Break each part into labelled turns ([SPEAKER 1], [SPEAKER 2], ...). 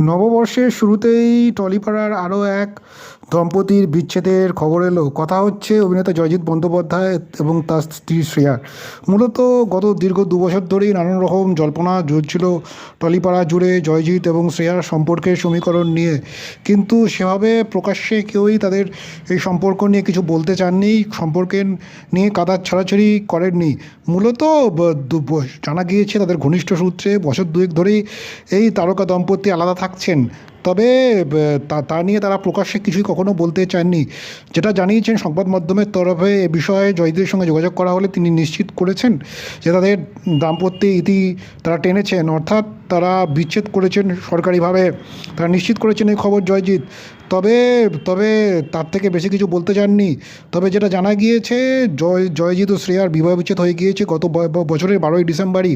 [SPEAKER 1] নববর্ষের শুরুতেই টলিপাড়ার আরও এক দম্পতির বিচ্ছেদের খবর এলো। কথা হচ্ছে অভিনেতা জয়জিৎ বন্দ্যোপাধ্যায় এবং তার স্ত্রী শ্রেয়ার। মূলত গত দীর্ঘ ২ বছর ধরেই নানান রকম জল্পনা ঝুলছিল টলিপাড়া জুড়ে জয়জিৎ এবং শ্রেয়ার সম্পর্কের সমীকরণ নিয়ে, কিন্তু সেভাবে প্রকাশ্যে কেউই তাদের এই সম্পর্ক নিয়ে কিছু বলতে চাননি, সম্পর্কের নিয়ে কাদা ছাড়াছাড়ি করেননি। মূলত জানা গিয়েছে তাদের ঘনিষ্ঠ সূত্রে বছর দুয়েক ধরেই এই তারকা দম্পতি আলাদা থাকছেন। তবে তা নিয়ে তারা প্রকাশ্যে কিছুই কখনো বলতে চাননি। যেটা জানিয়েছেন সংবাদ মাধ্যমের তরফে, এ বিষয়ে জয়দীপের সঙ্গে যোগাযোগ করা হলে তিনি নিশ্চিত করেছেন যে তাদের দাম্পত্য ইতি তারা টেনেছেন, অর্থাৎ তারা বিচ্ছেদ করেছেন সরকারিভাবে। তারা নিশ্চিত করেছেন এই খবর জয়জিৎ। তবে তবে তার থেকে বেশি কিছু বলতে চাননি। তবে যেটা জানা গিয়েছে, জয়জিৎ ও শ্রেয়ার বিবাহ বিচ্ছেদ হয়ে গিয়েছে গত বছরের 12ই ডিসেম্বরই।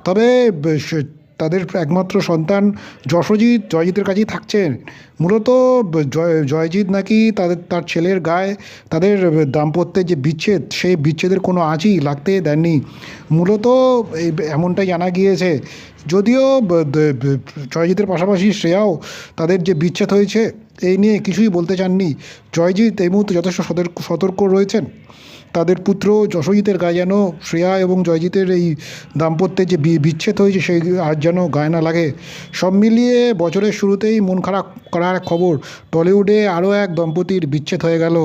[SPEAKER 1] তবে তাদের একমাত্র সন্তান যশোজিৎ জয়জিতের কাছেই থাকছেন। মূলত জয়জিৎ নাকি তার ছেলের গায়ে তাদের দাম্পত্যের যে বিচ্ছেদ, সেই বিচ্ছেদের কোনো আঁচই লাগতে দেননি। মূলত এমনটাই জানা গিয়েছে। যদিও জয়জিতের পাশাপাশি শ্রেয়াও তাদের যে বিচ্ছেদ হয়েছে এই নিয়ে কিছুই বলতে চাননি। জয়জিৎ এই মুহূর্তে যথেষ্ট সতর্ক রয়েছেন। তাদের পুত্র যশোজিতের গায়ে যেন শ্রেয়া এবং জয়জিতের এই দাম্পত্যের যে বিচ্ছেদ হয়েছে সেই আর যেন গায়ে না লাগে। সব মিলিয়ে বছরের শুরুতেই মন খারাপ করার খবর, টলিউডে আরও এক দম্পতির বিচ্ছেদ হয়ে গেল।